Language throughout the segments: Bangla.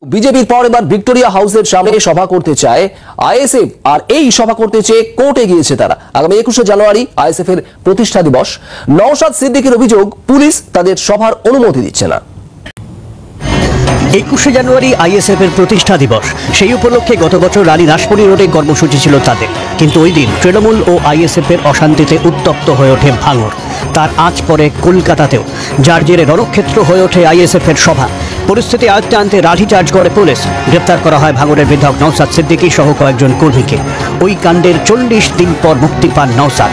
বিজেপির পর এবার ভিক্টোরিয়া হাউসের সামনে সভা করতে চায় আইএসএফ, আর এই সভা করতে চেয়ে কোর্টে গিয়েছে তারা। আগামী 21শে জানুয়ারি আইএসএফ এর প্রতিষ্ঠা দিবস। নওশাদ সিদ্দিকীর অভিযোগ, পুলিশ তাদের সভার অনুমতি দিচ্ছে না। 21শে জানুয়ারি আইএসএফ এর প্রতিষ্ঠা দিবস। সেই উপলক্ষে গত বছর রানী রাসমণি রোডে কর্মসূচি ছিল তাদের, কিন্তু ওই দিন তৃণমূল ও আইএসএফ এর অশান্তিতে উত্তপ্ত হয়ে ওঠে ভাঙড়। তার আজ পরে কলকাতাতেও, যার জেরে রণক্ষেত্র হয়ে ওঠে আইএসএফ এর সভা। পরিস্থিতি আয়ত্তে আনতে লাঠিচার্জ করে পুলিশ। গ্রেপ্তার করা হয় ভাঙড়ের বিধায়ক নওশাদ সিদ্দিকী সহ কয়েকজন কর্মীকে। ওই কাণ্ডের 40 দিন পর মুক্তি পান নওশাদ।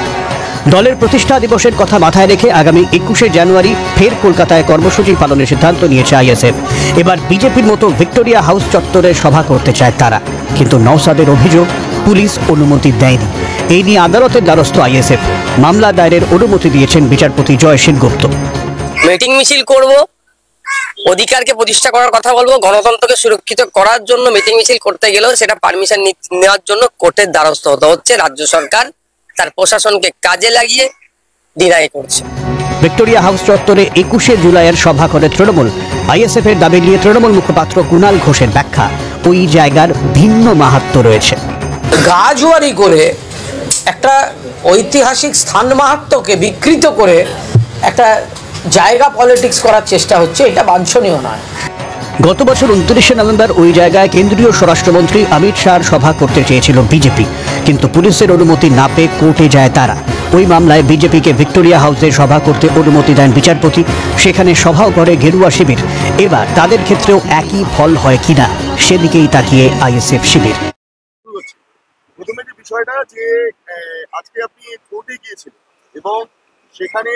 দলের প্রতিষ্ঠা দিবসের কথা মাথায় রেখে আগামী 21শে জানুয়ারি ফের কলকাতায় কর্মসূচি পালনের সিদ্ধান্ত নিয়েছে আইএসএফ। এবার বিজেপির মতো ভিক্টোরিয়া হাউস চত্বরে সভা করতে চায় তারা, কিন্তু নওশাদের অভিযোগ পুলিশ অনুমতি দেয়নি। এই নিয়ে আদালতের দ্বারস্থ আইএসএফ। মামলা দায়েরের অনুমতি দিয়েছেন বিচারপতি জয় সেনগুপ্ত। মিটিং মিছিল করব, অধিকারকে প্রতিষ্ঠা করার কথা বলবো, গণতন্ত্রকে সুরক্ষিত করার জন্য মিটিং মিছিল করতে গেলেও সেটা পারমিশন নেওয়ার জন্য কোর্টের দ্বারস্থ হতে হচ্ছে। রাজ্য সরকার তার প্রশাসনকে কাজে লাগিয়ে ডিনাই করছে। ভিক্টোরিয়া হাউস চত্বরে 21শে জুলাইয়ের সভা করে তৃণমূল। আইএসএফ এর দাবি নিয়ে তৃণমূল মুখপাত্র কুণাল ঘোষের ব্যাখ্যা, ওই জায়গার ভিন্ন মাহাত্ম্য রয়েছে। গাজুয়ারি করে একটা ঐতিহাসিক স্থান মাহাত্ম্যকে বিকৃত করে একটা জায়গা পলিটিক্স করার চেষ্টা হচ্ছে, এটা বাঞ্ছনীয় নয়। গত বছর 29শে নভেম্বর ওই জায়গায় কেন্দ্রীয় স্বরাষ্ট্রমন্ত্রী অমিত শাহর সভা করতে চেয়েছিল বিজেপি, কিন্তু পুলিশের অনুমতি না পেয়ে কোর্টে যায় তারা। ওই মামলায় বিজেপিকে ভিক্টোরিয়া হাউসে সভা করতে অনুমতি দেন বিচারপতি। সেখানে সভাও করে গেরুয়া শিবির। এবার তাদের ক্ষেত্রেও একই ফল হয় কিনা, সেদিকেই তাকিয়ে আইএসএফ শিবির। প্রথমে যে বিষয়টা যে আজকে আপনি কোর্টে গিয়েছিলেন এবং সেখানে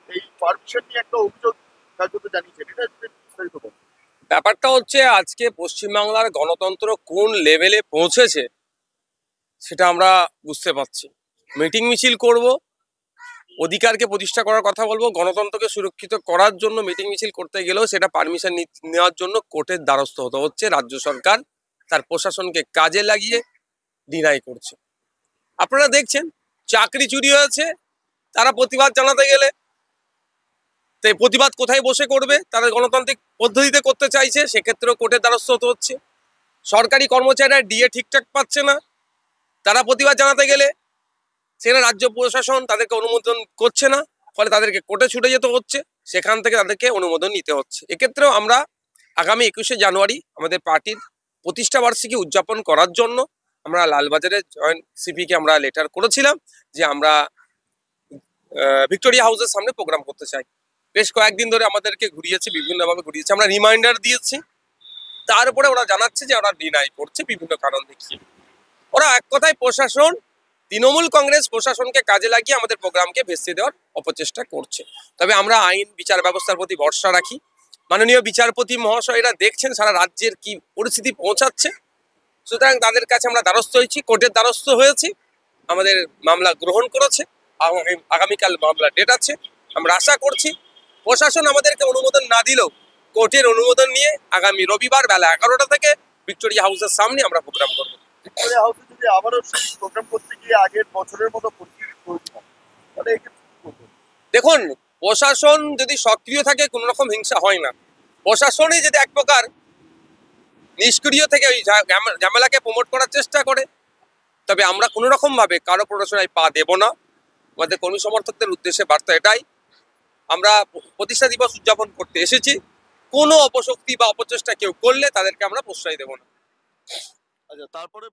এই পারমিশন নিয়ে একটা অভিযোগ কার্যত জানিয়েছেন, এটা বিস্তারিত বলুন। ব্যাপারটা হচ্ছে, আজকে পশ্চিমবাংলার গণতন্ত্র কোন লেভেলে পৌঁছেছে সেটা আমরা বুঝতে পারছি। মিটিং মিছিল করব, অধিকারকে প্রতিষ্ঠা করার কথা বলবো, গণতন্ত্রকে সুরক্ষিত করার জন্য মিটিং মিছিল করতে গেলেও সেটা পারমিশন নেওয়ার জন্য কোর্টের দ্বারস্থ হতে হচ্ছে। রাজ্য সরকার তার প্রশাসনকে কাজে লাগিয়ে ডিনাই করছে। আপনারা দেখছেন, চাকরি চুরি হয়েছে, তারা প্রতিবাদ জানাতে গেলে তাই প্রতিবাদ কোথায় বসে করবে, তারা গণতান্ত্রিক পদ্ধতিতে করতে চাইছে, সেক্ষেত্রেও কোর্টের দ্বারস্থ হতে হচ্ছে। সরকারি কর্মচারীরা ডিএ ঠিকঠাক পাচ্ছে না, তারা প্রতিবাদ জানাতে গেলে সেখানে রাজ্য প্রশাসন তাদেরকে অনুমোদন করছে না, ফলে তাদেরকে কোর্টে ছুটে যেতে হচ্ছে, সেখান থেকে তাদেরকে অনুমোদন নিতে হচ্ছে। এক্ষেত্রেও আমরা আগামী 21শে জানুয়ারি আমাদের পার্টির প্রতিষ্ঠা বার্ষিকী উদযাপন করার জন্য আমরা লালবাজারের জয়েন্ট সিপিকে আমরা লেটার করেছিলাম যে আমরা ভিক্টোরিয়া হাউসের সামনে প্রোগ্রাম করতে চাই। বেশ কয়েকদিন ধরে আমাদেরকে ঘুরিয়েছে, বিভিন্নভাবে ঘুরিয়েছে, আমরা রিমাইন্ডার দিয়েছি। তারপরে ওরা জানাচ্ছে যে ওরা ডিনাই করছে বিভিন্ন কারণ দেখিয়ে। ওরা এক কথায় প্রশাসন, তৃণমূল কংগ্রেস প্রশাসনকে কাজে লাগিয়ে আমাদের প্রোগ্রামকে ভেস্তে দেওয়ার অপচেষ্টা করছে। তবে আমরা আইন বিচার ব্যবস্থার প্রতি ভরসা রাখি। মাননীয় বিচারপতি মহাশয়রা দেখছেন সারা রাজ্যের কি পরিস্থিতি পৌঁছাচ্ছে, সুতরাং তাদের কাছে আমরা দ্বারস্থ হয়েছি, কোর্টের দ্বারস্থ হয়েছি। আমাদের মামলা গ্রহণ করেছে, আগামীকাল মামলা ডেট আছে। আমরা আশা করছি প্রশাসন আমাদেরকে অনুমোদন না দিলেও কোর্টের অনুমোদন নিয়ে আগামী রবিবার বেলা 11টা থেকে ভিক্টোরিয়া হাউসের সামনে আমরা প্রোগ্রাম করব। ভিক্টোরিয়া হাউসে যদি আবারও সেই প্রোগ্রাম করতে গিয়ে আগের বছরের মতো পরিস্থিতি তৈরি হয়, তাহলে দেখুন, প্রশাসন যদি সক্রিয় থাকে কোনো রকম হিংসা হয় না। প্রশাসনই যদি এক প্রকার নিষ্ক্রিয় থেকে ওই ঝামেলাকে প্রমোট করার চেষ্টা করে, তবে আমরা কোনো রকমভাবে কারো প্ররোচনায় পা দেব না। আমাদের কর্মী সমর্থকদের উদ্দেশ্যে বার্তা এটাই, আমরা প্রতিষ্ঠা দিবস উদযাপন করতে এসেছি। কোনো অপশক্তি বা অপচেষ্টা কেউ করলে তাদেরকে আমরা প্রশ্রয় দেব না। আচ্ছা, তারপরে